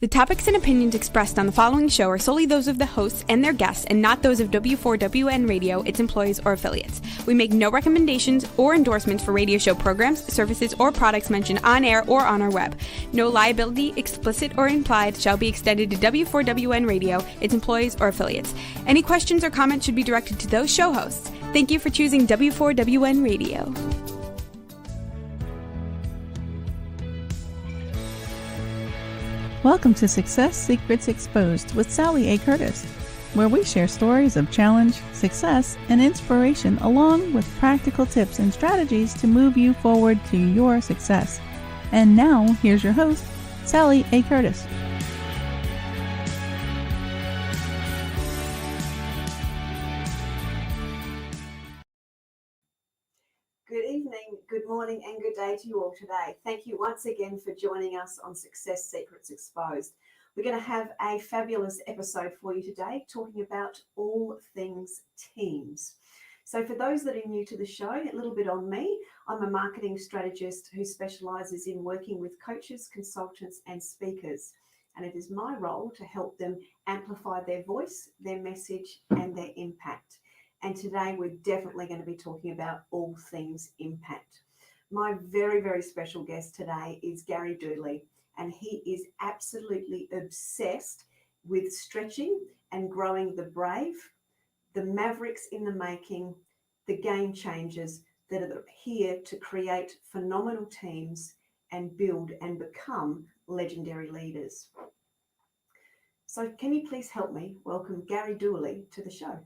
The topics and opinions expressed on the following show are solely those of the hosts and their guests and not those of W4WN Radio, its employees, or affiliates. We make no recommendations or endorsements for radio show programs, services, or products mentioned on air or on our web. No liability, explicit or implied, shall be extended to W4WN Radio, its employees, or affiliates. Any questions or comments should be directed to those show hosts. Thank you for choosing W4WN Radio. Welcome to Success Secrets Exposed with Sally A. Curtis, where we share stories of challenge, success, and inspiration along with practical tips and strategies to move you forward to your success. And now, here's your host, Sally A. Curtis. Good evening, good morning, and good day to you all today. Thank you once again for joining us on Success Secrets Exposed. We're going to have a fabulous episode for you today, talking about all things teams. So for those that are new to the show, a little bit on me. I'm a marketing strategist who specialises in working with coaches, consultants, and speakers. And it is my role to help them amplify their voice, their message, and their impact. And today we're definitely going to be talking about all things impact. My very, very special guest today is Garie Dooley, and he is absolutely obsessed with stretching and growing the brave, the mavericks in the making, the game changers that are here to create phenomenal teams and build and become legendary leaders. So can you please help me welcome Garie Dooley to the show?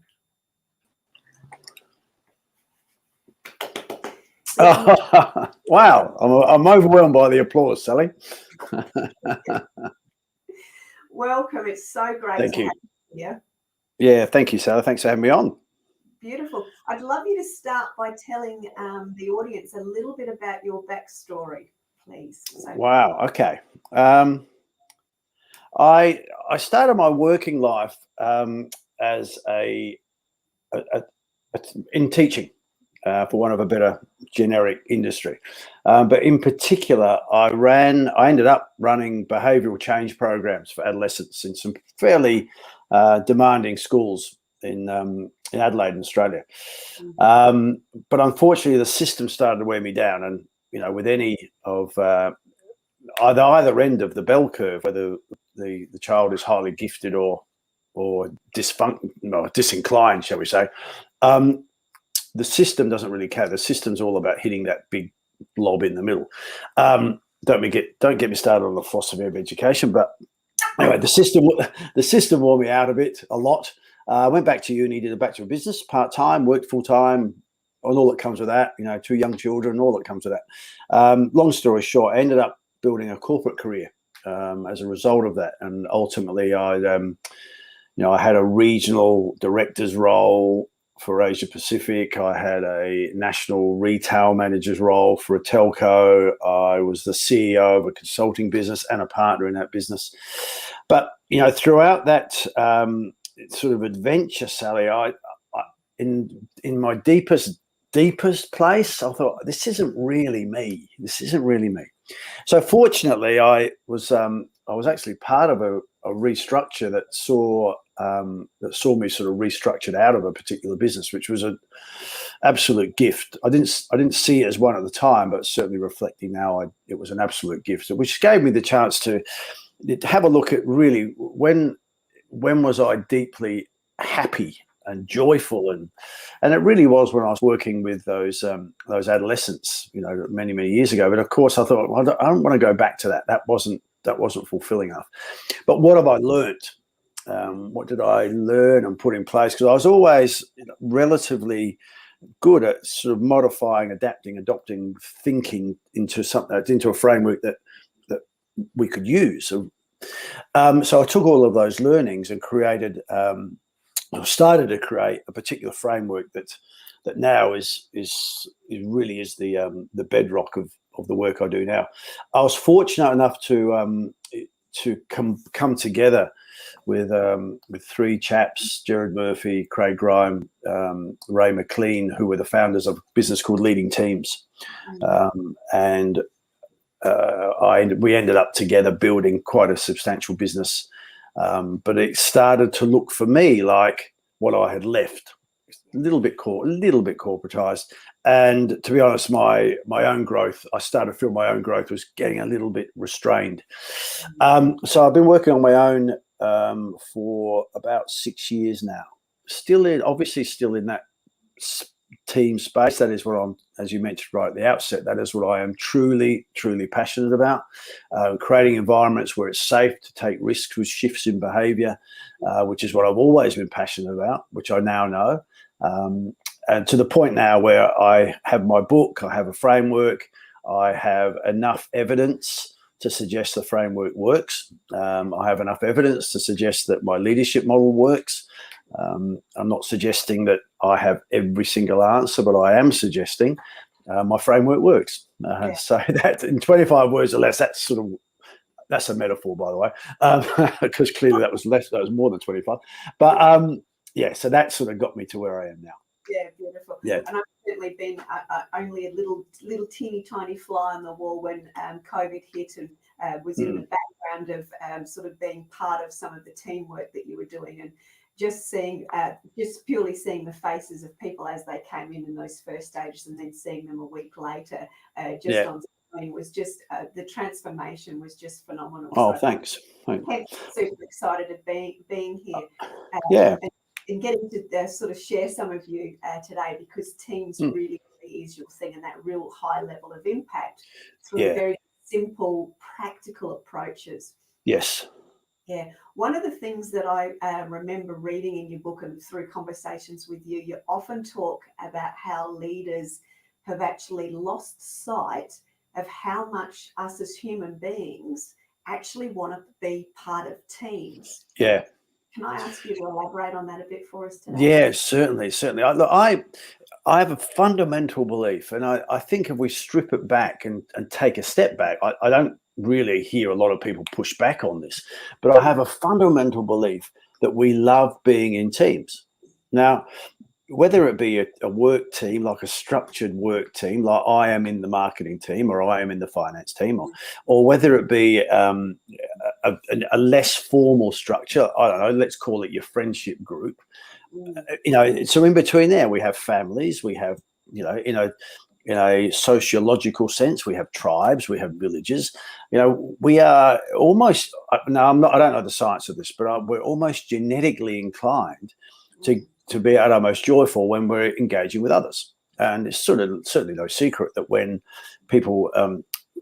Wow, I'm overwhelmed by the applause, Sally. Welcome. It's so great Thank to you. have you here. Yeah, thank you, Sally. Thanks for having me on. Beautiful. I'd love you to start by telling the audience a little bit about your backstory, please. Wow. Okay. I started my working life as in teaching. For want of a better generic industry. But in particular, I ended up running behavioural change programs for adolescents in some fairly demanding schools in Adelaide, in Australia. But unfortunately, the system started to wear me down. And, you know, with any of either end of the bell curve, whether the child is highly gifted or disinclined, shall we say, the system doesn't really care. The system's all about hitting that big blob in the middle. Don't get me started on the philosophy of education, but anyway, the system wore me out a lot. I went back to uni, did a Bachelor of Business part-time, worked full-time, and all that comes with that, you know, 2 young children, all that comes with that. Long story short, I ended up building a corporate career as a result of that. And ultimately, I had a regional director's role for Asia Pacific. I had a national retail manager's role for a telco. I was the CEO of a consulting business and a partner in that business. But, you know, throughout that sort of adventure, Sally, I in my deepest place, I thought, this isn't really me. This isn't really me. So fortunately, I was actually part of a restructure that saw me sort of restructured out of a particular business, which was an absolute gift. I didn't see it as one at the time, but certainly reflecting now, it was an absolute gift, which gave me the chance to have a look at really when was I deeply happy and joyful, and it really was when I was working with those adolescents, you know, many years ago. But of course, I thought, well, I don't want to go back to that. That wasn't fulfilling enough. But what have I learned? What did I learn and put in place? Because I was always relatively good at sort of modifying, adapting, adopting, thinking into a framework that we could use. So I took all of those learnings and started to create a particular framework that now is really the bedrock of the work I do now. I was fortunate enough to come together with 3 chaps, Jared Murphy, Craig Grime, Ray McLean, who were the founders of a business called Leading Teams. And we ended up together building quite a substantial business. But it started to look for me like what I had left, a little bit corporatized. And to be honest, my own growth, I started to feel my own growth was getting a little bit restrained. So I've been working on my own for about 6 years now. Still in that team space. That is what I'm, as you mentioned right at the outset, that is what I am truly, truly passionate about. Creating environments where it's safe to take risks with shifts in behavior, which is what I've always been passionate about, which I now know. And to the point now where I have my book, I have a framework, I have enough evidence to suggest the framework works. I have enough evidence to suggest that my leadership model works. I'm not suggesting that I have every single answer, but I am suggesting my framework works. So that in 25 words or less, that's a metaphor, by the way, because clearly that was more than 25. But so that sort of got me to where I am now. Yeah, beautiful. Yeah. And I've certainly been only a little teeny tiny fly on the wall when COVID hit and was in the background of sort of being part of some of the teamwork that you were doing, and just purely seeing the faces of people as they came in those first stages, and then seeing them a week later on screen was just the transformation was just phenomenal. Oh, so thanks. I'm super excited of being here. And getting to sort of share some of you today, because teams really is your thing, and that real high level of impact through very simple, practical approaches. Yes. Yeah. One of the things that I remember reading in your book and through conversations with you, you often talk about how leaders have actually lost sight of how much us as human beings actually want to be part of teams. Yeah. Can I ask you to elaborate on that a bit for us today? Yeah, certainly. I have a fundamental belief, and I think if we strip it back and take a step back, I don't really hear a lot of people push back on this, but I have a fundamental belief that we love being in teams. Now, whether it be a work team, like a structured work team, like I am in the marketing team or I am in the finance team, or whether it be a less formal structure, I don't know, let's call it your friendship group. So in between there, we have families, we have, in a sociological sense, we have tribes, we have villages. We are almost, I don't know the science of this, but we're almost genetically inclined to be at our most joyful when we're engaging with others. And it's certainly no secret that when people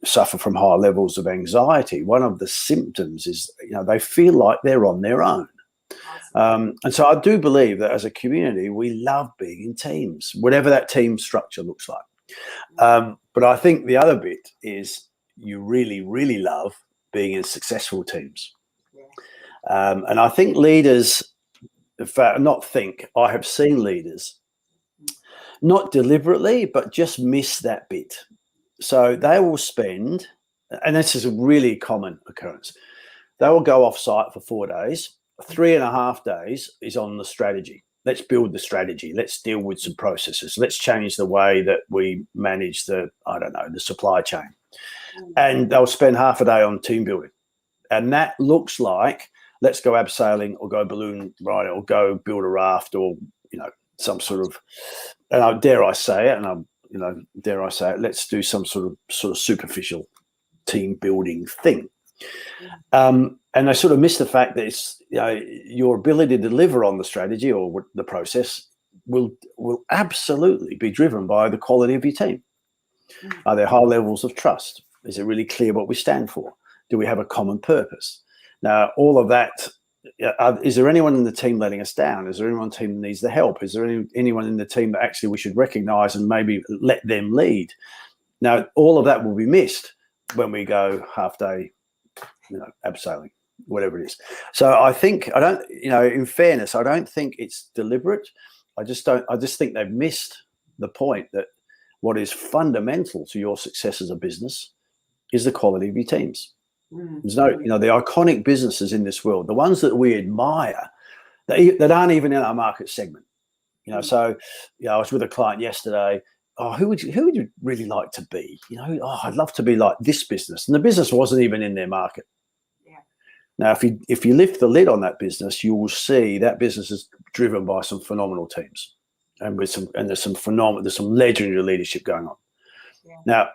suffer from high levels of anxiety, one of the symptoms is, they feel like they're on their own. And so I do believe that as a community, we love being in teams, whatever that team structure looks like. But I think the other bit is you really, really love being in successful teams. And I think leaders, in fact, I have seen leaders not deliberately, but just miss that bit. So they will spend, and this is a really common occurrence, they will go off site for 4 days. 3.5 days is on the strategy. Let's build the strategy. Let's deal with some processes. Let's change the way that we manage the supply chain. And they'll spend half a day on team building. And that looks like, let's go abseiling or go balloon riding or go build a raft or, some sort of, and dare I say it, let's do some sort of superficial team building thing. And I sort of miss the fact that it's, your ability to deliver on the strategy or the process will absolutely be driven by the quality of your team. Are there high levels of trust? Is it really clear what we stand for? Do we have a common purpose? Now, all of that, is there anyone in the team letting us down? Is there anyone in the team that needs the help? Is there anyone in the team that actually we should recognize and maybe let them lead? Now, all of that will be missed when we go half day, abseiling, whatever it is. So I think, in fairness, I don't think it's deliberate. I just think they've missed the point that what is fundamental to your success as a business is the quality of your teams. There's no, the iconic businesses in this world, the ones that we admire, that aren't even in our market segment. So, I was with a client yesterday oh, who would you really like to be? You know, oh, I'd love to be like this business. And the business wasn't even in their market. Yeah. Now, if you lift the lid on that business, you will see that business is driven by some phenomenal teams, and there's some legendary leadership going on. Yeah. Now,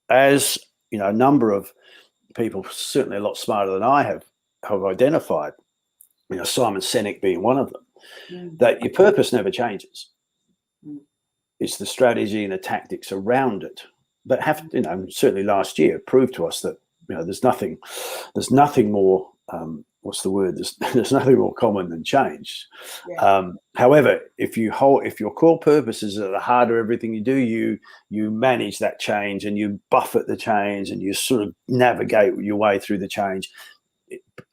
as you know, a number of people, certainly a lot smarter than I have identified, you know, Simon Sinek being one of them, that your purpose never changes. It's the strategy and the tactics around it that have, you know, certainly last year proved to us that, you know, there's nothing more, there's nothing more common than change. Yeah. However, if your core purpose is at the heart of everything you do, you manage that change and you buffet the change and you sort of navigate your way through the change.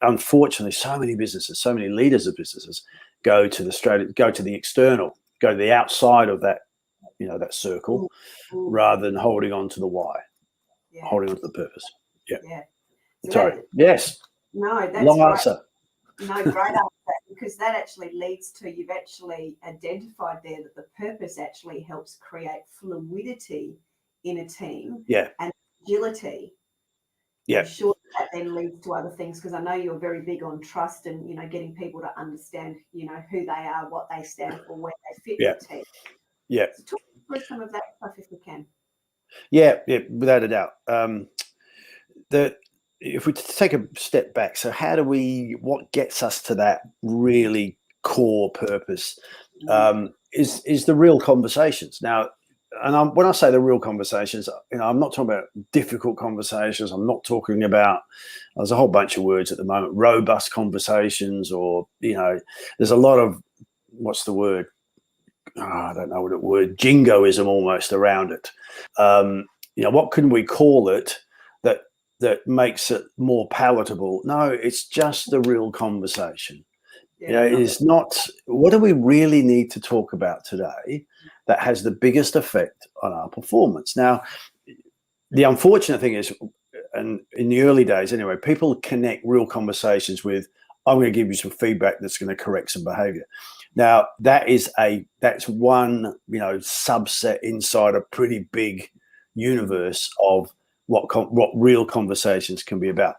Unfortunately, so many businesses, so many leaders of businesses go to the strategy, go to the external, go to the outside of that, you know, that circle, rather than holding on to the why, holding on to the purpose. Yeah. So sorry. Yes. No, that's long great. answer. No, great answer, because that actually leads to, you've actually identified there that the purpose actually helps create fluidity in a team. Yeah. And agility. Yeah. I'm sure that then leads to other things, because I know you're very big on trust and, you know, getting people to understand, you know, who they are, what they stand for, where they fit in the team. Yeah. So talk through some of that stuff if you can. Yeah, without a doubt. If we take a step back, so what gets us to that really core purpose is the real conversations. Now, and when I say the real conversations, you know, I'm not talking about difficult conversations. I'm not talking about, there's a whole bunch of words at the moment, robust conversations, or, you know, there's a lot of, what's the word? Oh, I don't know what the word, jingoism almost around it. You know, what can we call it that makes it more palatable? No, it's just the real conversation. You know, it is not, what do we really need to talk about today that has the biggest effect on our performance? Now, the unfortunate thing is, and in the early days anyway, people connect real conversations with, I'm going to give you some feedback that's going to correct some behavior. Now, that's one, you know, subset inside a pretty big universe of what real conversations can be about.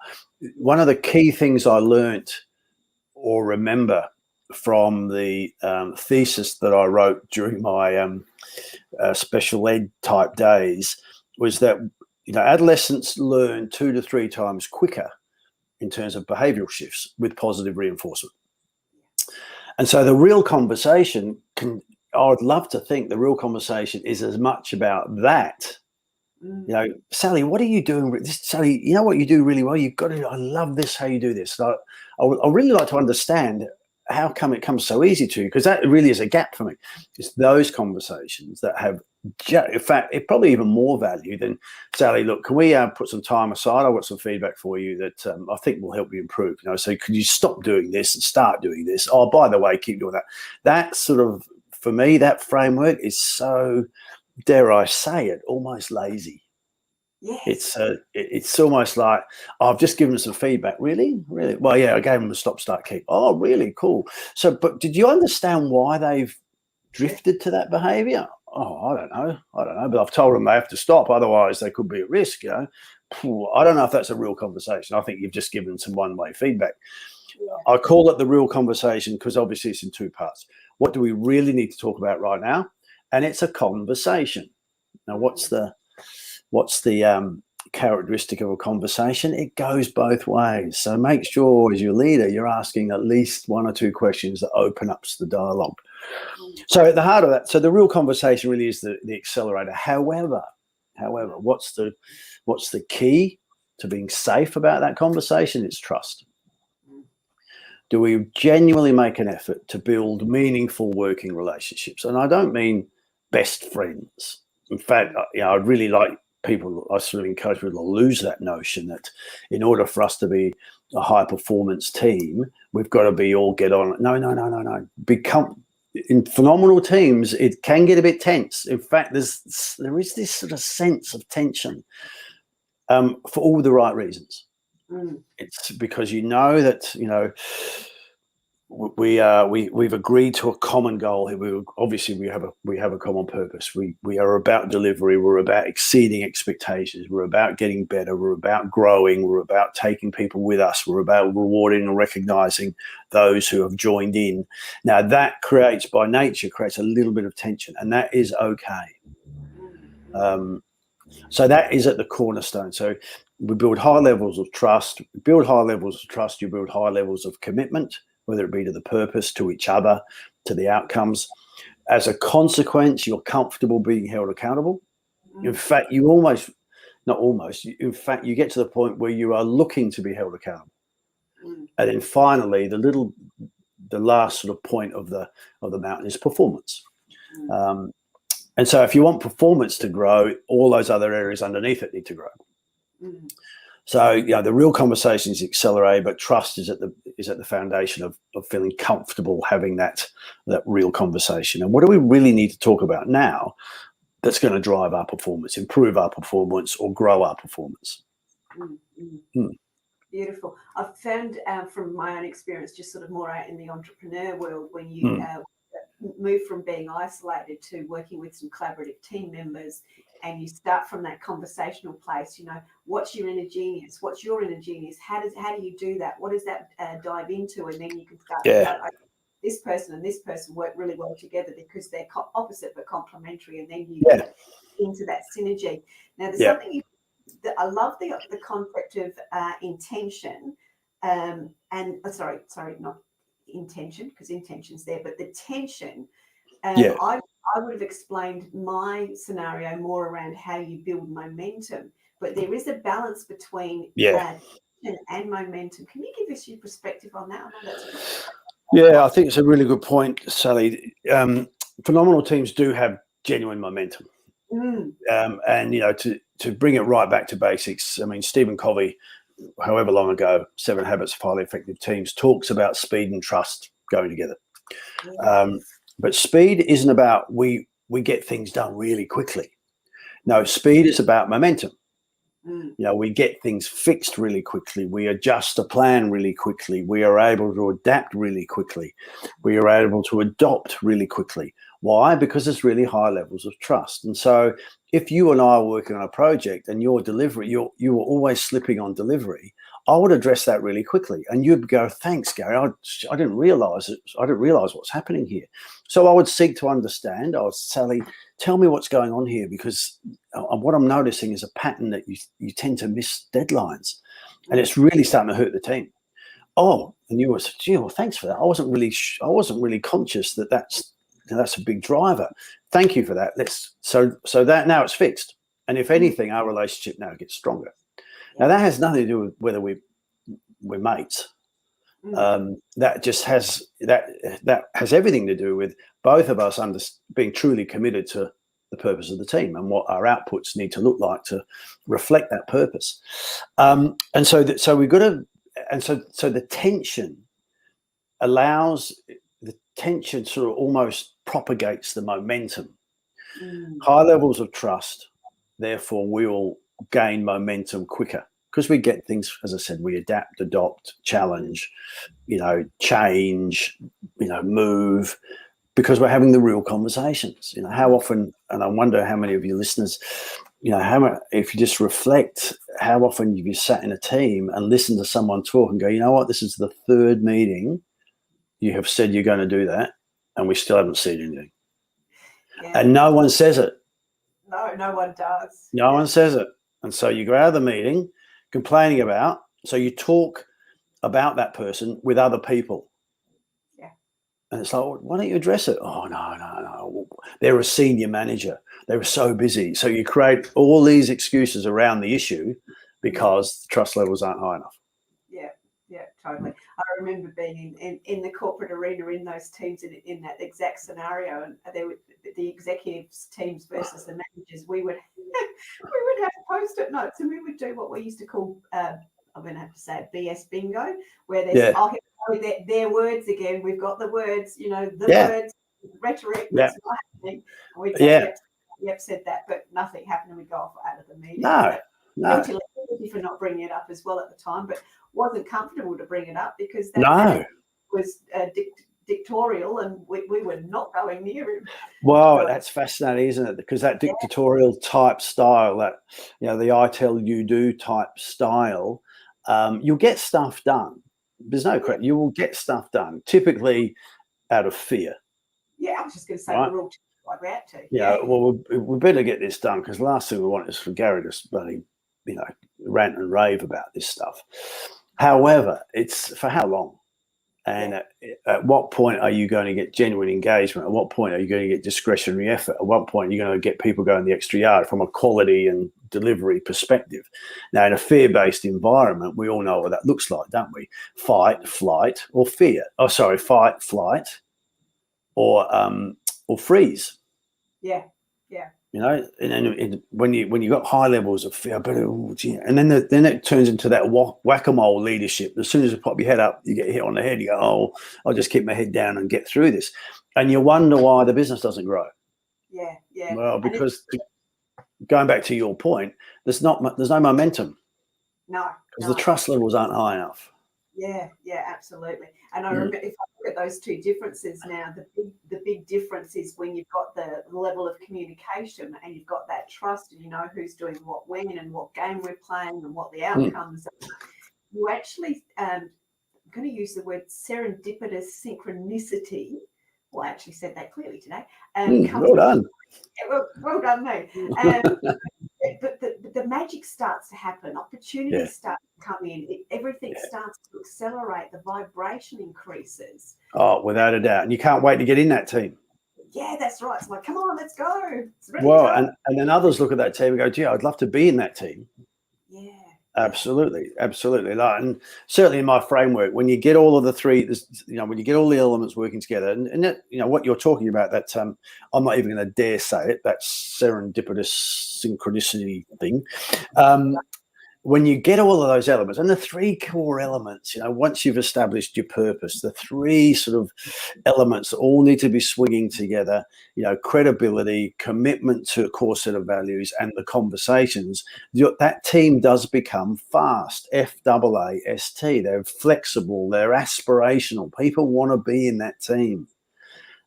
One of the key things I learned or remember from the thesis that I wrote during my special ed type days was that, you know, adolescents learn 2 to 3 times quicker in terms of behavioral shifts with positive reinforcement. And so the real conversation I would love to think the real conversation is as much about that. You know, Sally, what are you doing? Sally, you know what you do really well? You've got to, I love this, how you do this. So I really like to understand how come it comes so easy to you, because that really is a gap for me. It's those conversations that have, in fact, it probably even more value than, Sally, look, can we put some time aside? I've got some feedback for you that I think will help you improve. You know, so could you stop doing this and start doing this? Oh, by the way, keep doing that. That sort of, for me, that framework is so, dare I say it, almost lazy. Yes. It's almost like, I've just given them some feedback. Really? Well, yeah, I gave them a stop, start, keep. Oh, really? Cool. So, but did you understand why they've drifted to that behavior? Oh, I don't know. But I've told them they have to stop, otherwise they could be at risk. You know, I don't know if that's a real conversation. I think you've just given some one-way feedback. I call it the real conversation because obviously it's in 2 parts. What do we really need to talk about right now? And it's a conversation. Now, what's the characteristic of a conversation? It goes both ways. So make sure as your leader, you're asking at least 1 or 2 questions that open up the dialogue. So at the heart of that, so the real conversation really is the accelerator. However, what's the key to being safe about that conversation? It's trust. Do we genuinely make an effort to build meaningful working relationships? And I don't mean best friends. In fact, you know, I'd really like people, I sort of encourage people to lose that notion that in order for us to be a high performance team, we've got to be all get on. No. In phenomenal teams, it can get a bit tense. In fact, there is this sort of sense of tension for all the right reasons. It's because you know that, you know, we've agreed to a common goal here. We have a common purpose. We are about delivery. We're about exceeding expectations. We're about getting better. We're about growing. We're about taking people with us. We're about rewarding and recognizing those who have joined in. Now that creates a little bit of tension, and that is okay. So that is at the cornerstone. So we build high levels of trust. You build high levels of commitment, whether it be to the purpose, to each other, to the outcomes. As a consequence, you're comfortable being held accountable. In fact, you get to the point where you are looking to be held accountable. And then finally, the last sort of point of the mountain is performance. And so if you want performance to grow, all those other areas underneath it need to grow. So, the real conversations accelerate, but trust is at the foundation of feeling comfortable having that real conversation. And what do we really need to talk about now that's going to drive our performance, improve our performance, or grow our performance? Beautiful. I've found from my own experience, just sort of more out in the entrepreneur world, when you move from being isolated to working with some collaborative team members, and you start from that conversational place, what's your inner genius? What's your inner genius? How do you do that? What does that dive into? And then you can start to this person and this person work really well together because they're opposite but complementary, and then you get into that synergy. Now, there's something I love the concept of intention, and not intention, because intention's there, but the tension. I would have explained my scenario more around how you build momentum, but there is a balance between tension and momentum. Can you give us your perspective on that? I think it's a really good point, Sally. Phenomenal teams do have genuine momentum. And to bring it right back to basics, I mean, Stephen Covey, however long ago, 7 Habits of Highly Effective Teams, talks about speed and trust going together. But speed isn't about we get things done really quickly. No, speed is about momentum. We get things fixed really quickly. We adjust a plan really quickly. We are able to adapt really quickly. We are able to adopt really quickly. Why? Because it's really high levels of trust. And so if you and I are working on a project and your delivery, you were always slipping on delivery, I would address that really quickly. And you'd go, thanks, Gary. I didn't realize it. I didn't realize what's happening here. So I would seek to understand. I would, Sally, tell me what's going on here, because what I'm noticing is a pattern that you tend to miss deadlines, and it's really starting to hurt the team. Oh, and you were, well, thanks for that. I wasn't really conscious that that's a big driver. Thank you for that. So that now it's fixed. And if anything, our relationship now gets stronger. Now that has nothing to do with whether we're mates. That just has everything to do with both of us being truly committed to the purpose of the team and what our outputs need to look like to reflect that purpose. So the tension allows the tension sort of almost propagates the momentum. High levels of trust, therefore, we will gain momentum quicker because we get things, as I said, we adapt, adopt, challenge, change, move, because we're having the real conversations. How often, and I wonder how many of you listeners, if you just reflect, how often you sat in a team and listened to someone talk and go, you know what, this is the 3rd meeting you have said you're going to do that, and we still haven't said anything. And no one says it. No one does. No one says it. And so you go out of the meeting complaining about, so you talk about that person with other people. And it's like, why don't you address it? Oh, no. They're a senior manager. They were so busy. So you create all these excuses around the issue because the trust levels aren't high enough. Yeah, totally. I remember being in the corporate arena in those teams in that exact scenario, and there were the executives teams versus the managers. We would have Post-it notes, and we would do what we used to call I'm going to have to say BS bingo, where there's their words again. We've got the words, words, rhetoric. That's not happening. And we'd say, yep, said that, but nothing happened, and we'd go off out of the meeting. No. Guilty for not bringing it up as well at the time, but wasn't comfortable to bring it up because was dictatorial, and we were not going near him. Well, So, that's fascinating, isn't it? Because that dictatorial type style, that, you know, the I tell you do type style, you'll get stuff done. There's no credit. You will get stuff done, typically out of fear. Yeah, I was just going to say right? we're all like that too. Yeah, well, we better get this done, because the last thing we want is for Garie to bloody, you know, rant and rave about this stuff. However, it's for how long? And at what point are you going to get genuine engagement? At what point are you going to get discretionary effort? At what point are you going to get people going the extra yard from a quality and delivery perspective? Now, in a fear-based environment, we all know what that looks like, don't we? Fight, flight, or fear. Oh, sorry, fight, flight, or freeze. Yeah. You know, and then when you got high levels of fear, but and then it turns into that whack-a-mole leadership. As soon as you pop your head up, you get hit on the head. You go, oh, I'll just keep my head down and get through this, and you wonder why the business doesn't grow. Yeah. Well, because going back to your point, there's no momentum. No, because the trust levels aren't high enough. Yeah, absolutely. And I remember, if I look at those two differences now, the big difference is when you've got the level of communication and you've got that trust, and you know who's doing what when and what game we're playing and what the outcomes are. You actually, I'm going to use the word serendipitous synchronicity. Well, I actually said that clearly today. Well done. Well done, me. But the magic starts to happen. Opportunities start to come in. Everything starts to accelerate. The vibration increases. Oh, without a doubt. And you can't wait to get in that team. Yeah, that's right. It's like, come on, let's go. Well, and then others look at that team and go, gee, I'd love to be in that team. Yeah. Absolutely. And certainly in my framework, when you get all of the three, you know, when you get all the elements working together, and that, you know, what you're talking about, that I'm not even going to dare say it, that serendipitous synchronicity thing. When you get all of those elements, and the three core elements, you know, once you've established your purpose, the three sort of elements all need to be swinging together, you know, credibility, commitment to a core set of values, and the conversations, that team does become fast, FAAST. They're flexible, they're aspirational. People want to be in that team.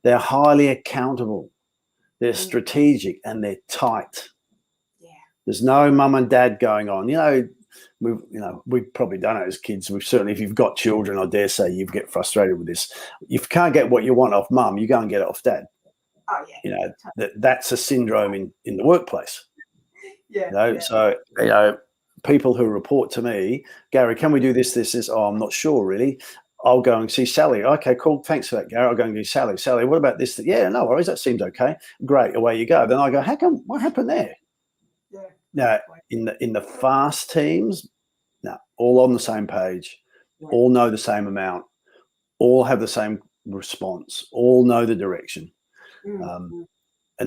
They're highly accountable, they're strategic, and they're tight. There's no mum and dad going on. We've probably done it as kids. We've certainly, if you've got children, I dare say you get frustrated with this. If you can't get what you want off mum, you go and get it off dad. Oh yeah. You know, that's a syndrome in the workplace. Yeah. You know, so, you know, people who report to me, Garie, can we do this? Oh, I'm not sure really. I'll go and see Sally. Okay, cool. Thanks for that, Garie. I'll go and see Sally. Sally, what about this? Yeah, no worries. That seems okay. Great. Away you go. Then I go, what happened there? Yeah. Now, in the fast teams, all on the same page, all know the same amount, all have the same response, all know the direction, and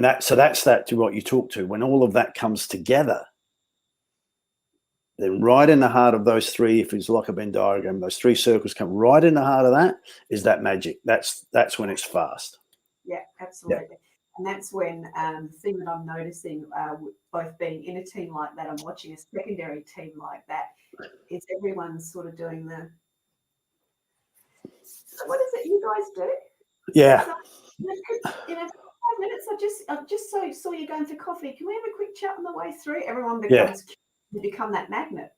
that's that to what you talk to. When all of that comes together, then right in the heart of those three, if it's like a Venn diagram, those three circles come right in the heart of that is that magic. That's when it's fast. Yeah, absolutely. Yeah. And that's when the thing that I'm noticing, both being in a team like that, I'm watching a secondary team like that, is everyone's sort of doing the, what is it you guys do? Yeah. So, you know, 5 minutes, I just saw you going for coffee. Can we have a quick chat on the way through? Everyone become that magnet.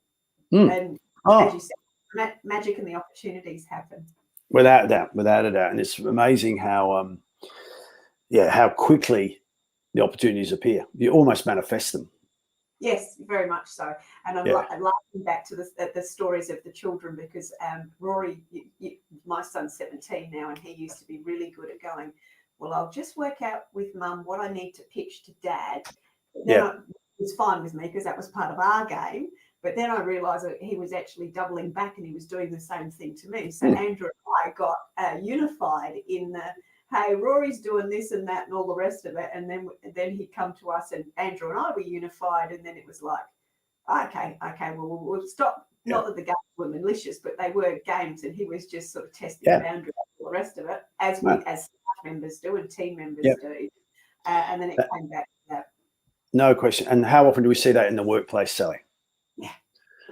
And as you said, magic and the opportunities happen. Without a doubt. And it's amazing how how quickly the opportunities appear. You almost manifest them. Yes, very much so. And I'm laughing back to the stories of the children, because Rory, my son's 17 now, and he used to be really good at going, well, I'll just work out with mum what I need to pitch to dad. Then it was fine with me because that was part of our game. But then I realised that he was actually doubling back and he was doing the same thing to me. So Andrew and I got unified in the, hey, Rory's doing this and that and all the rest of it. And then he'd come to us and Andrew and I were unified. And then it was like, okay, well, we'll stop. Yeah. Not that the games were malicious, but they were games, and he was just sort of testing the boundaries and all the rest of it, as staff members do and team members do. And then it came back to that. No question. And how often do we see that in the workplace, Sally? Yeah.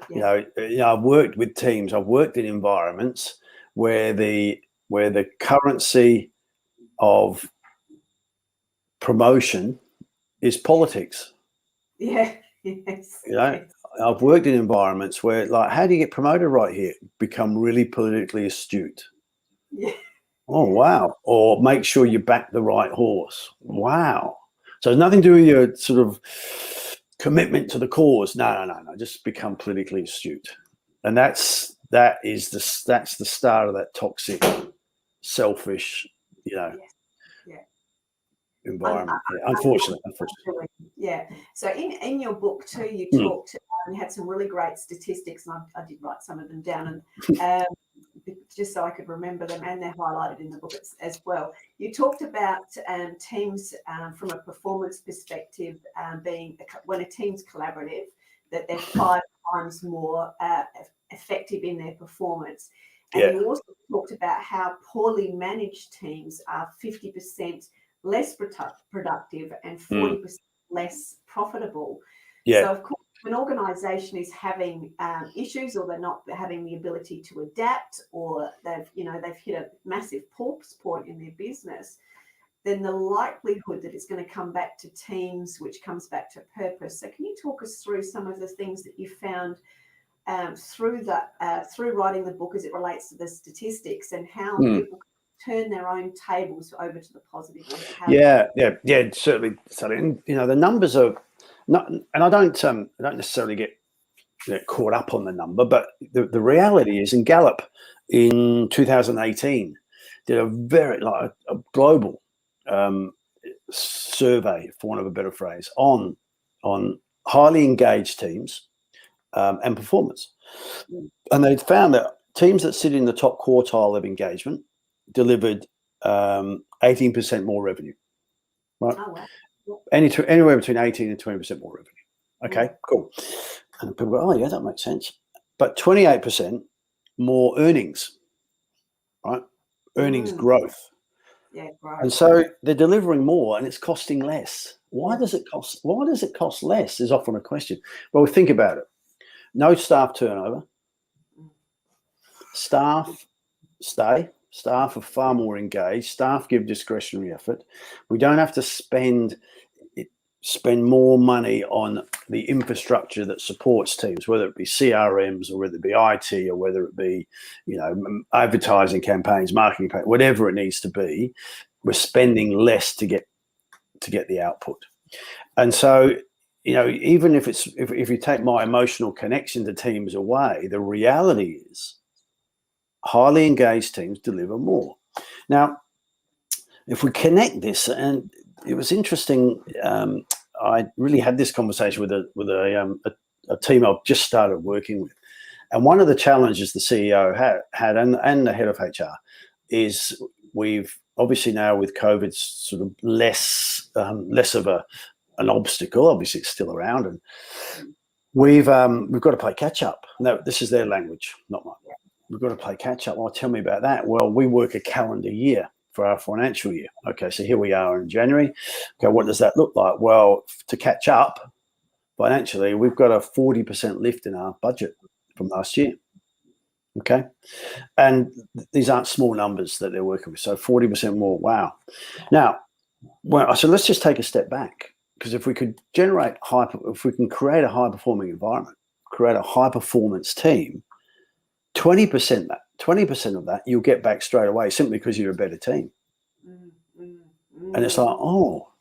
You know, I've worked with teams. I've worked in environments where the where the currency of promotion is politics. Yeah. Yes. You know, I've worked in environments where, like, how do you get promoted right here? Become really politically astute. Yeah. Oh, wow. Or make sure you back the right horse. Wow. So it's nothing to do with your sort of commitment to the cause. No. Just become politically astute. And that's the start of that toxic, selfish, Yes. environment. Unfortunately. Yeah. So in your book too, you talked, you had some really great statistics, and I did write some of them down, and just so I could remember them, and they're highlighted in the book as well. You talked about teams from a performance perspective being, when a team's collaborative, that they're 5 times more effective in their performance. And you also talked about how poorly managed teams are 50% less productive and 40% less profitable. Yeah. So, of course, when an organisation is having issues, or they're not having the ability to adapt, or they've hit a massive pause point in their business, then the likelihood that it's going to come back to teams, which comes back to purpose. So, can you talk us through some of the things that you found through writing the book as it relates to the statistics, and how people turn their own tables over to the positive? Yeah, certainly. And, the numbers are not, and I don't necessarily get caught up on the number, but the reality is, in Gallup in 2018 did a very a global survey, for want of a better phrase, on highly engaged teams and performance. And they found that teams that sit in the top quartile of engagement delivered 18% more revenue, right? Oh, wow. Anywhere between 18 and 20% more revenue. Okay, cool. And people go, oh yeah, that makes sense. But 28% more earnings, right? Earnings growth. Yeah, growth. And so they're delivering more, and it's costing less. Why does it cost less? Is often a question. Well, think about it. No staff turnover. Staff stay. Staff are far more engaged. Staff give discretionary effort. We don't have to spend more money on the infrastructure that supports teams, whether it be CRMs, or whether it be IT, or whether it be, advertising campaigns, marketing campaigns, whatever it needs to be. We're spending less to get the output. And so, even if you take my emotional connection to teams away, the reality is highly engaged teams deliver more. Now, if we connect this, and it was interesting, I really had this conversation with a team I've just started working with, and one of the challenges the CEO had and the head of HR is, we've obviously now with COVID sort of less of an obstacle. Obviously, it's still around, and we've got to play catch up. No, this is their language, not mine. We've got to play catch up. Well, tell me about that. Well, we work a calendar year for our financial year. Okay, so here we are in January. Okay, what does that look like? Well, to catch up financially, we've got a 40% lift in our budget from last year. Okay, and these aren't small numbers that they're working with. So 40% more. Wow. Now, so let's just take a step back, because if we could if we can create a high performing environment, create a high performance team, 20% of that you'll get back straight away, simply because you're a better team. And it's like,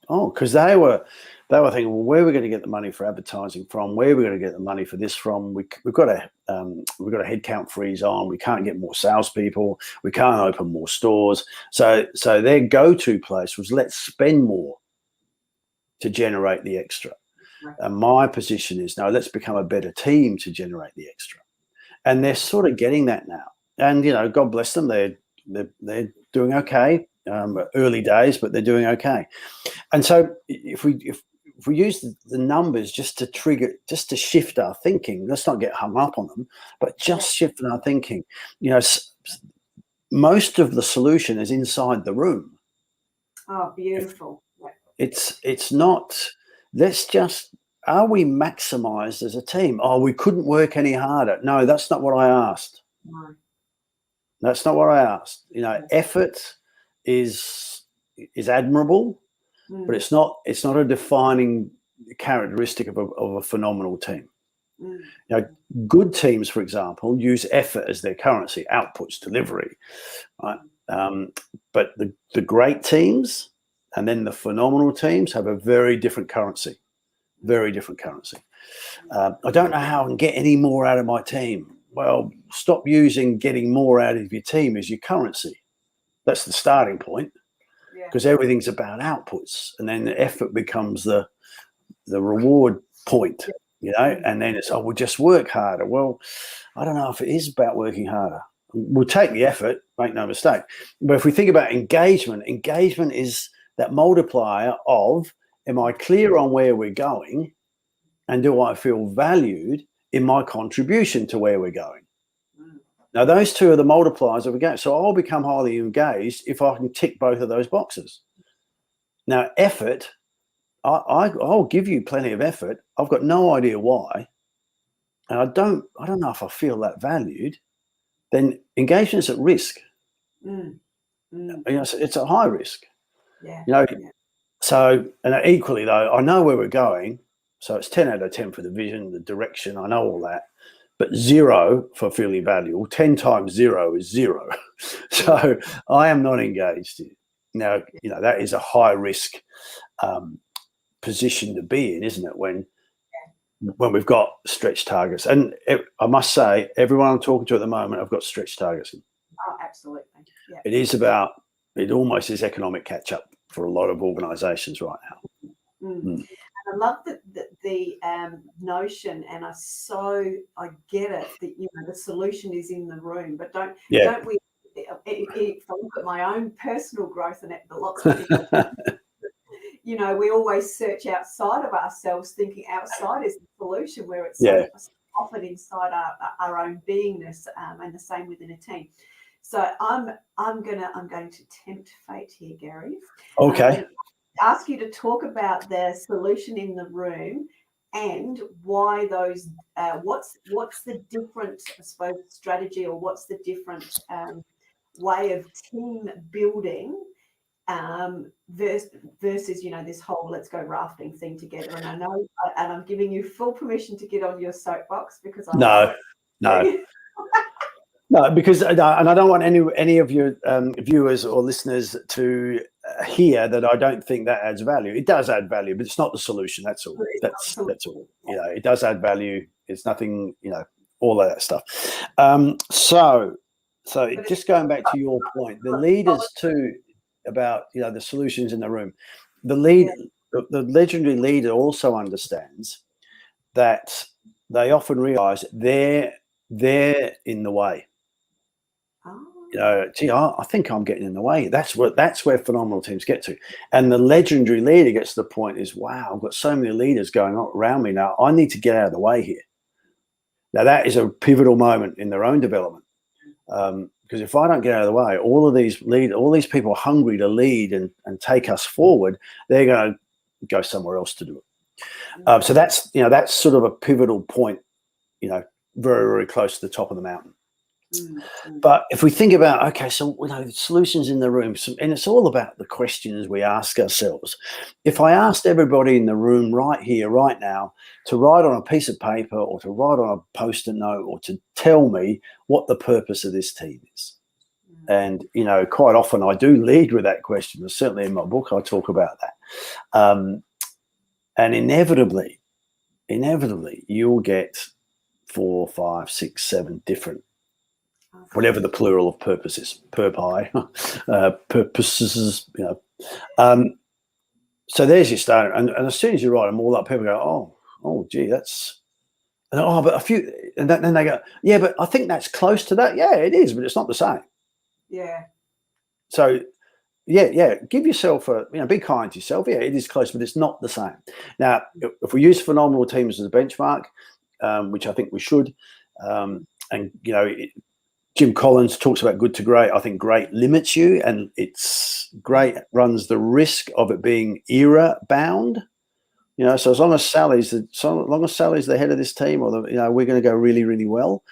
because they were thinking, well, where are we going to get the money for advertising from? Where are we going to get the money for this from? We've got a headcount freeze on. We can't get more salespeople. We can't open more stores. So their go-to place was, let's spend more to generate the extra. And my position is, no, let's become a better team to generate the extra. And they're sort of getting that now. And, God bless them. They're doing okay. Early days, but they're doing okay. And so if we use the numbers just to shift our thinking, let's not get hung up on them, but just shift our thinking. Most of the solution is inside the room. Oh, beautiful. It's not, are we maximized as a team? Oh, we couldn't work any harder. No, that's not what I asked. That's not what I asked. Effort is admirable, but it's not a defining characteristic of a phenomenal team. Good teams, for example, use effort as their currency, outputs, delivery, right? But the great teams and then the phenomenal teams have a very different currency. I don't know how I can get any more out of my team. Well, stop using getting more out of your team as your currency. That's the starting point, because everything's about outputs, and then the effort becomes the reward point, and then it's, we'll just work harder. Well, I don't know if it is about working harder. We'll take the effort, make no mistake. But if we think about engagement is that multiplier of, am I clear on where we're going, and do I feel valued in my contribution to where we're going? Now, those two are the multipliers of engagement. So I'll become highly engaged if I can tick both of those boxes. Now, effort, I'll give you plenty of effort. I've got no idea why, and I don't know if I feel that valued. Then engagement's at risk. It's a high risk. So, and equally though, I know where we're going. So it's 10 out of 10 for the vision, the direction. I know all that, but 0 for feeling valuable. 10 times 0 is 0. So I am not engaged. Now, that is a high risk position to be in, isn't it? When we've got stretch targets, and I must say, everyone I'm talking to at the moment, I've got stretch targets. Oh, absolutely. Yeah. It almost is economic catch up for a lot of organisations right now. And I love the notion, and I get it that the solution is in the room, but don't we? If I look at my own personal growth and lots of people, we always search outside of ourselves, thinking outside is the solution, where it's often inside our own beingness, and the same within a team. So I'm going to tempt fate here, Garie. Okay. Ask you to talk about the solution in the room and why those. What's the different, I suppose, strategy, or what's the different way of team building versus this whole let's go rafting thing together. And I know, and I'm giving you full permission to get on your soapbox, because No, because and I don't want any of your viewers or listeners to hear that I don't think that adds value. It does add value, but it's not the solution. That's all. That's all. It does add value. It's nothing. All of that stuff. So just going back to your point, the leaders too, about the solutions in the room. The legendary leader also understands that they often realise they're in the way. I think I'm getting in the way. That's where phenomenal teams get to. And the legendary leader gets to the point is, wow, I've got so many leaders going on around me now. I need to get out of the way here. Now that is a pivotal moment in their own development. Because if I don't get out of the way, all these people are hungry to lead and take us forward. They're going to go somewhere else to do it. So that's sort of a pivotal point, very, very close to the top of the mountain. But if we think about, okay, so solutions in the room, and it's all about the questions we ask ourselves. If I asked everybody in the room right here, right now, to write on a piece of paper or to write on a Post-it note or to tell me what the purpose of this team is. And, quite often I do lead with that question. Certainly in my book, I talk about that. And inevitably, you'll get 4, 5, 6, 7 different, whatever the plural of purpose is, purposes, so there's your start. And as soon as you write them all up, people go, oh, gee, that's, but a few, and then they go, yeah, but I think that's close to that. Yeah, it is, but it's not the same. Yeah. So, give yourself be kind to yourself. Yeah, it is close, but it's not the same. Now, if we use phenomenal teams as a benchmark, which I think we should, Jim Collins talks about good to great. I think great limits you, and it's great runs the risk of it being era bound. So as long as Sally's the head of this team, or we're going to go really, really well,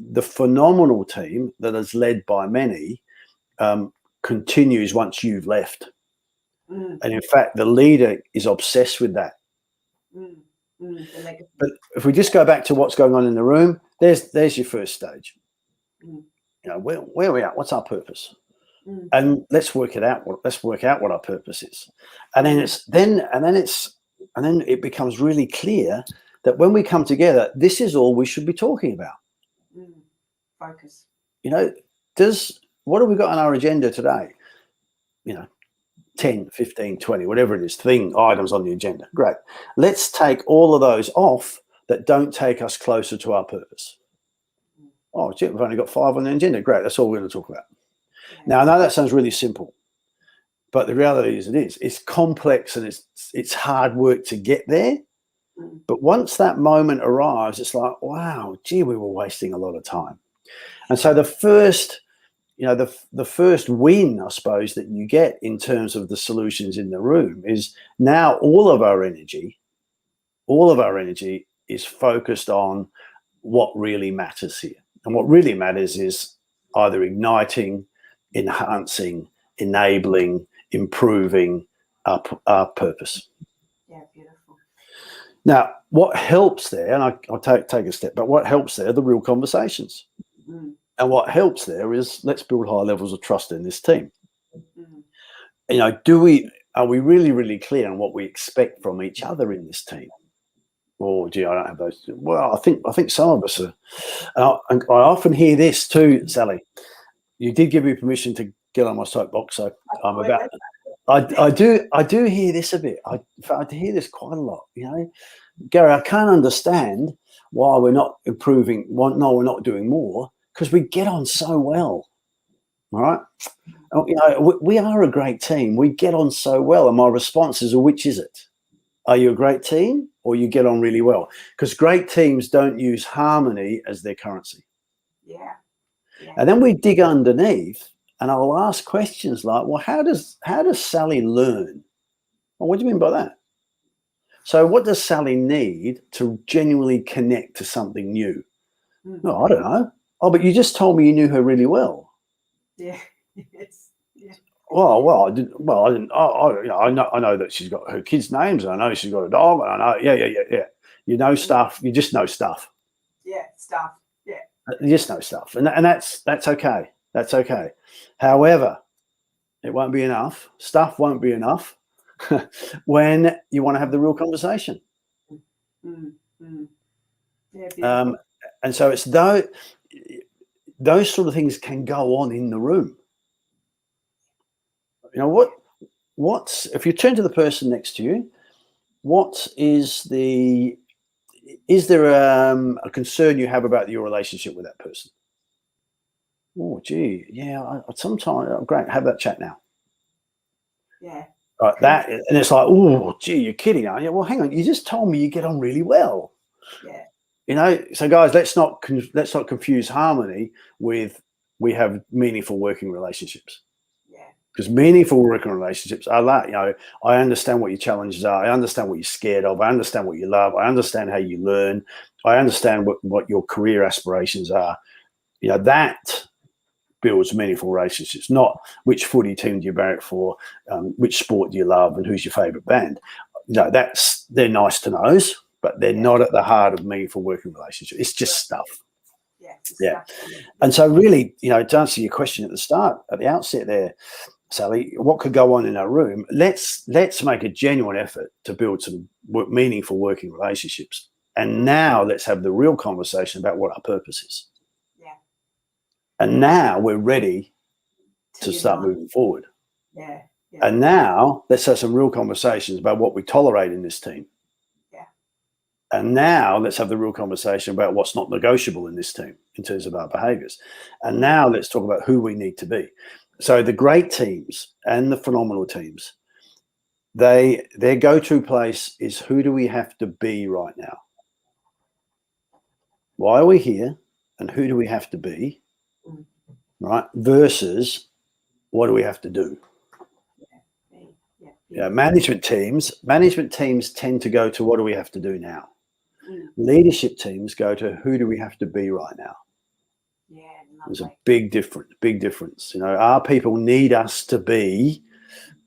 the phenomenal team that is led by many continues once you've left. And in fact, the leader is obsessed with that. But if we just go back to what's going on in the room, there's your first stage. You know, where are we at? What's our purpose? And let's work it out. Let's work out what our purpose is. And then it becomes really clear that when we come together, this is all we should be talking about. Focus. You know, what have we got on our agenda today? You know, 10, 15, 20, whatever it is, items on the agenda. Great. Let's take all of those off that don't take us closer to our purpose. Oh, gee, we've only got 5 on the agenda. Great. That's all we're going to talk about. Now, I know that sounds really simple, but the reality is it's complex and it's hard work to get there. But once that moment arrives, it's like, wow, gee, we were wasting a lot of time. And so the first win, I suppose, that you get in terms of the solutions in the room is now all of our energy is focused on what really matters here. And what really matters is either igniting, enhancing, enabling, improving our purpose. Yeah, beautiful. Now, what helps there, and I'll take a step, but what helps there are the real conversations. And what helps there is let's build high levels of trust in this team. You know, are we really, really clear on what we expect from each other in this team? Or gee, I don't have those. Well, I think some of us are. And I often hear this too, Sally. You did give me permission to get on my soapbox, so I'm about. I do hear this a bit. I hear this quite a lot. You know, Gary, I can't understand why we're not improving. No, we're not doing more because we get on so well. All right. You know, we are a great team. We get on so well. And my response is, which is it? Are you a great team or you get on really well? Because great teams don't use harmony as their currency. Yeah. And then we dig underneath and I'll ask questions like, well, how does Sally learn? Well, what do you mean by that? So what does Sally need to genuinely connect to something new? No, I don't know. Oh, but you just told me you knew her really well. Yeah. Yes. Yeah. Well, I didn't. Well, I didn't. I know that she's got her kids' names. And I know she's got a dog. And I know. Yeah. You know stuff. You just know stuff. Yeah, stuff. Yeah. You just know stuff, and that's okay. That's okay. However, it won't be enough. Stuff won't be enough when you want to have the real conversation. Yeah. And so it's those sort of things can go on in the room. You know what's if you turn to the person next to you, is there a concern you have about your relationship with that person? Oh, gee, yeah. Sometimes great. Have that chat now. Yeah. Right, that and it's like, oh, gee, you're kidding, aren't you? Well, hang on. You just told me you get on really well. Yeah. You know, so guys, let's not confuse harmony with we have meaningful working relationships. Yeah. Because meaningful working relationships are that, you know, I understand what your challenges are. I understand what you're scared of. I understand what you love. I understand how you learn. I understand what your career aspirations are. You know, that builds meaningful relationships, not which footy team do you barrack for, which sport do you love, and who's your favorite band. You know, they're nice to knows, but they're not at the heart of meaningful working relationships. It's just stuff. Yeah. And so really, you know, to answer your question at the outset there, Sally, what could go on in our room? Let's make a genuine effort to build some meaningful working relationships. And now let's have the real conversation about what our purpose is. Yeah. And now we're ready to start moving forward. Yeah. And now let's have some real conversations about what we tolerate in this team. Yeah. And now let's have the real conversation about what's not negotiable in this team in terms of our behaviors. And now let's talk about who we need to be. So the great teams and the phenomenal teams, their go-to place is who do we have to be right now? Why are we here? And who do we have to be? Right? Versus what do we have to do? Yeah, management teams tend to go to what do we have to do now? Leadership teams go to who do we have to be right now? There's a big difference. Our people need us to be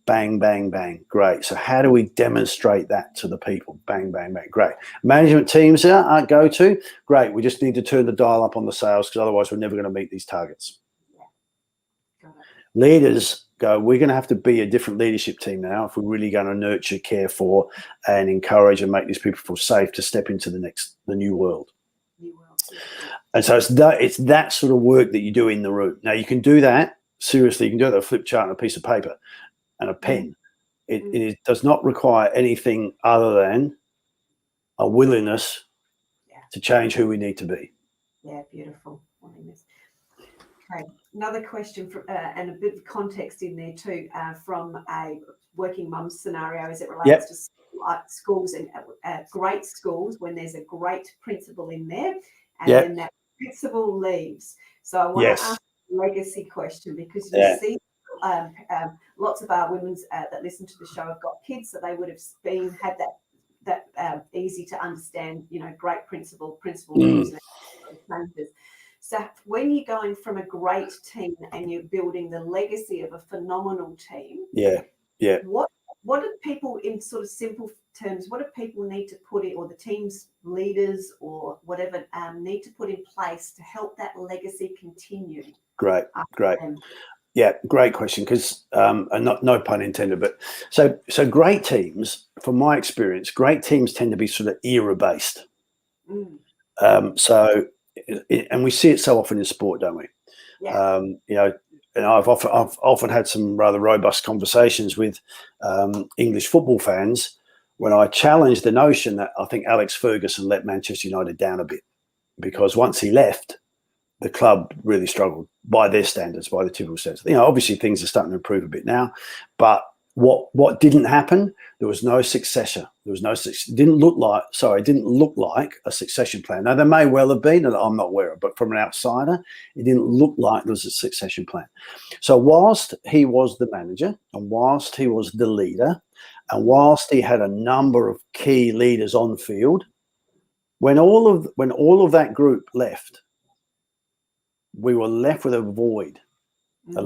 bang, bang, bang. Great. So how do we demonstrate that to the people? Bang, bang, bang. Great. Management teams aren't go-to. Great. We just need to turn the dial up on the sales because otherwise we're never going to meet these targets. Got it. Leaders go, we're going to have to be a different leadership team now if we're really going to nurture, care for, and encourage and make these people feel safe to step into the new world. And so it's that sort of work that you do in the room. Now you can do that seriously. You can do it with a flip chart and a piece of paper and a pen. It does not require anything other than a willingness to change who we need to be. Yeah, beautiful. Okay, another question and a bit of context in there too from a working mum scenario as it relates to schools and great schools when there's a great principal in there and then that principal leaves. So I want to ask a legacy question because you see lots of our women that listen to the show have got kids, so they would have had that easy to understand, great principal leaves and changes. So when you're going from a great team and you're building the legacy of a phenomenal team, what do people, in sort of simple terms, what do people need to put in, or the team's leaders or whatever need to put in place to help that legacy continue? Great. Yeah, great question. Because and no pun intended, but so great teams, from my experience, great teams tend to be sort of era based. And we see it so often in sport, don't we? Yeah. And I've often had some rather robust conversations with English football fans when I challenge the notion that I think Alex Ferguson let Manchester United down a bit, because once he left, the club really struggled by their standards, by the typical standards. Obviously things are starting to improve a bit now, but what didn't happen? There was no successor. It didn't look like a succession plan. Now there may well have been, and I'm not aware of, but from an outsider, it didn't look like there was a succession plan. So whilst he was the manager, and whilst he was the leader, and whilst he had a number of key leaders on field, when all of that group left, we were left with a void, a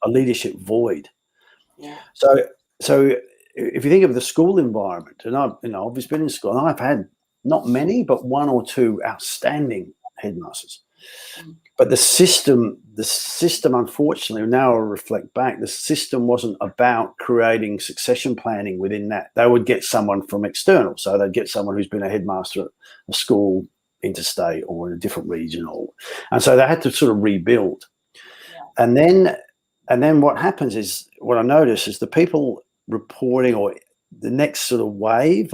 leadership void. Yeah. So if you think of the school environment, and I've always been in school, and I've had not many, but one or two outstanding headmasters. But the system, unfortunately, now I reflect back, the system wasn't about creating succession planning within that. They would get someone from external. So they'd get someone who's been a headmaster at a school interstate or in a different region, and so they had to sort of rebuild. And then what happens is, what I notice is the people reporting, or the next sort of wave,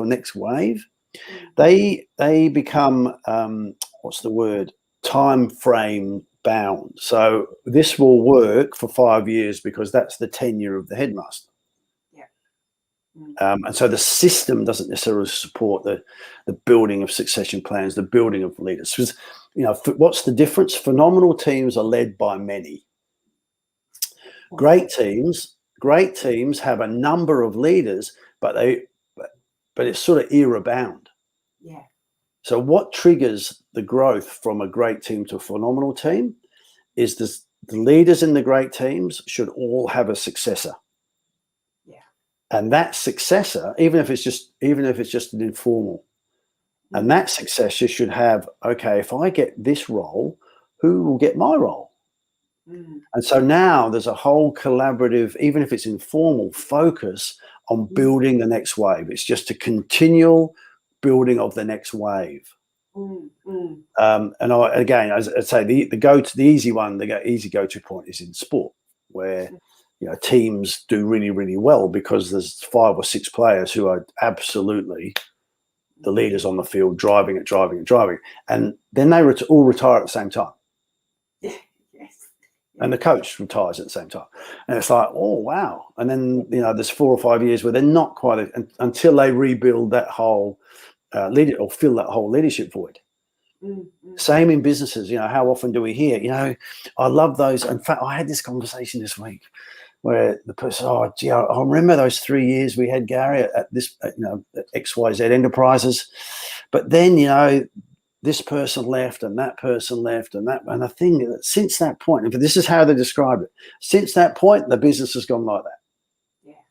they become time frame bound. So this will work for 5 years because that's the tenure of the headmaster. And so the system doesn't necessarily support the building of succession plans, the building of leaders. Because, what's the difference? Phenomenal teams are led by many. Great teams have a number of leaders, but it's sort of era bound. Yeah. So what triggers the growth from a great team to a phenomenal team is the leaders in the great teams should all have a successor. And that successor, even if it's just an informal, and that successor should have, okay, if I get this role, who will get my role? And so now there's a whole collaborative, even if it's informal, focus on building the next wave. It's just a continual building of the next wave. And again, as I say, the easy go-to point is in sport, where teams do really, really well because there's 5 or 6 players who are absolutely the leaders on the field, driving it. And then they all retire at the same time. And the coach retires at the same time. And it's like, oh, wow. And then, there's 4 or 5 years where they're not quite until they rebuild that whole or fill that whole leadership void. Same in businesses. How often do we hear, I love those. In fact, I had this conversation this week where the person, I remember those 3 years we had, Gary, at XYZ Enterprises. But then, this person left and that person left and the thing that since that point, and this is how they describe it, since that point, the business has gone like that. Yeah.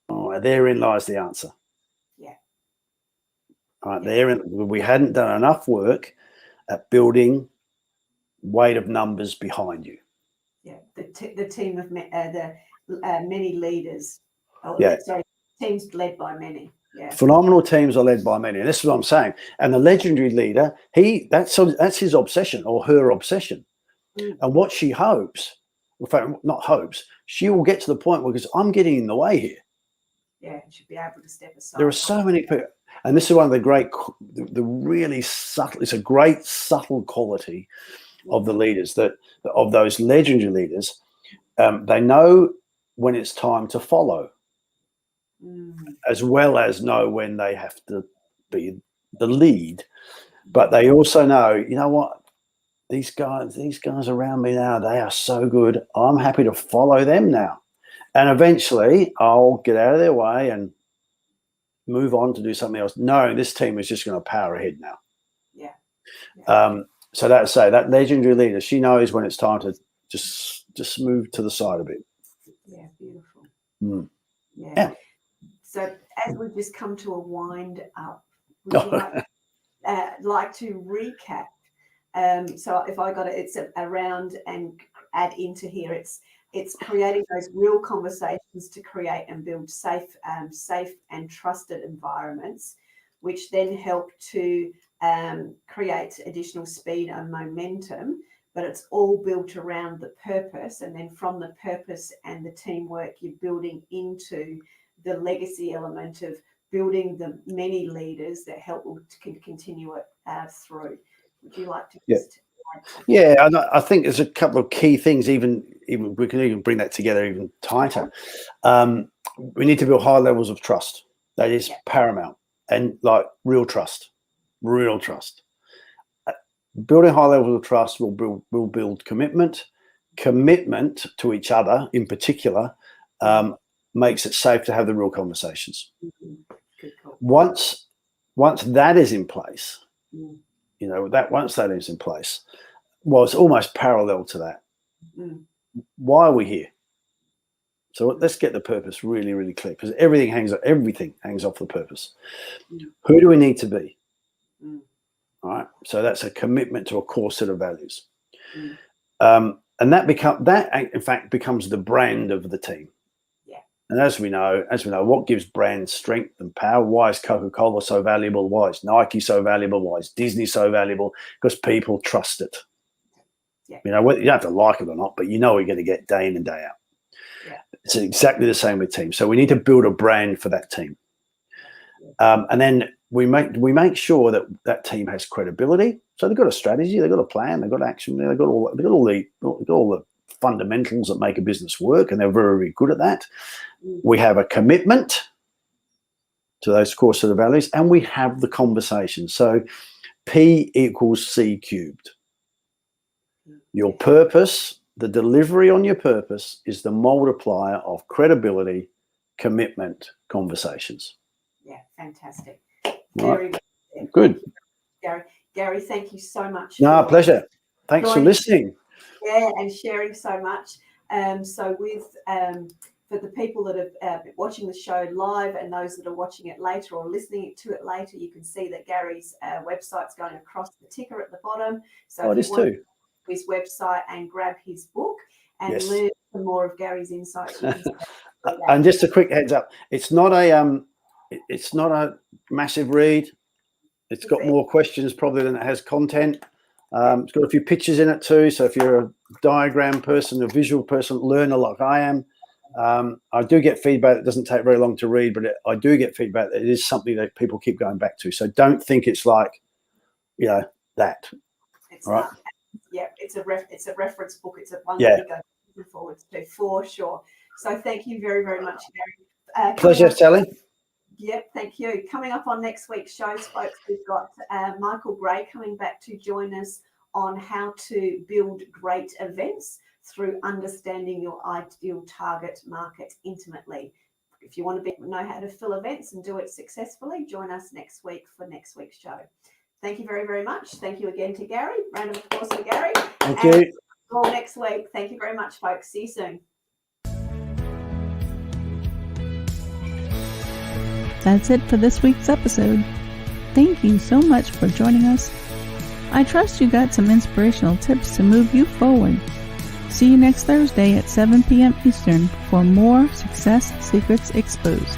Oh, therein lies the answer. Yeah. All right, we hadn't done enough work at building weight of numbers behind you. Yeah, the team of many leaders. Sorry, teams led by many. Yeah. Phenomenal teams are led by many, and this is what I'm saying. And the legendary leader, that's his obsession or her obsession. And what she hopes, in fact, not hopes, she will get to the point where, because I'm getting in the way here. Yeah, should be able to step aside. There are so many people, and this is one of the really subtle. It's a great subtle quality of the leaders, of those legendary leaders. They know when it's time to follow, as well as know when they have to be the lead. But they also know, you know what, these guys around me now, they are so good. I'm happy to follow them now, and eventually I'll get out of their way and move on to do something else. No, this team is just going to power ahead now. Yeah. So that legendary leader, she knows when it's time to just move to the side a bit. Yeah, beautiful. Yeah. So as we've just come to a wind up, would you like to recap? So if I got it, it's around and add into here. It's creating those real conversations to create and build safe and trusted environments, which then help to create additional speed and momentum. But it's all built around the purpose, and then from the purpose and the teamwork, you're building into the legacy element of building the many leaders that help to continue it through. Would you like to just Yeah, I think there's a couple of key things. Even we can even bring that together even tighter. We need to build high levels of trust. That is paramount, and like real trust. Building high levels of trust will build commitment to each other in particular. Makes it safe to have the real conversations. Good call. Once that is in place, once that is in place, well, it's almost parallel to that. Why are we here? So let's get the purpose really, really clear, because everything hangs off the purpose. Who do we need to be? All right. So that's a commitment to a core set of values, and that in fact becomes the brand of the team. And as we know, what gives brands strength and power? Why is Coca-Cola so valuable? Why is Nike so valuable? Why is Disney so valuable? Because people trust it. Yeah. You don't have to like it or not, but you know what you're going to get day in and day out. Yeah. It's exactly the same with teams. So we need to build a brand for that team. And then we make sure that team has credibility. So they've got a strategy, they've got a plan, they've got action, they've got all the fundamentals that make a business work, and they're very, very good at that. We have a commitment to those core set of values, and we have the conversation. So P equals C cubed. Your purpose, the delivery on your purpose, is the multiplier of credibility, commitment, conversations. Yeah, fantastic. Very good. Garie, thank you so much. No, pleasure. Thanks for listening. Yeah, and sharing so much. So with for the people that are watching the show live and those that are watching it later or listening to it later, you can see that Garie's website's going across the ticker at the bottom. So it is too. His website and grab his book and learn some more of Garie's insights. And just a quick heads up, it's not a massive read. It's got more questions probably than it has content. It's got a few pictures in it too. So if you're a diagram person, a visual person, learner like I am, I do get feedback. It doesn't take very long to read, but I do get feedback that it is something that people keep going back to. So don't think it's like, that. It's all right. It's a reference book. It's one that we go forward to for sure. So thank you very, very much, Garie. Pleasure, Sally. Yep, thank you. Coming up on next week's show, folks, we've got Michael Gray coming back to join us on how to build great events through understanding your ideal target market intimately. If you want to know how to fill events and do it successfully, join us next week for next week's show. Thank you very, very much. Thank you again to Garie. Round of applause for Garie. Thank you. All next week. Thank you very much, folks. See you soon. That's it for this week's episode. Thank you so much for joining us. I trust you got some inspirational tips to move you forward. See you next Thursday at 7 p.m. Eastern for more Success Secrets Exposed.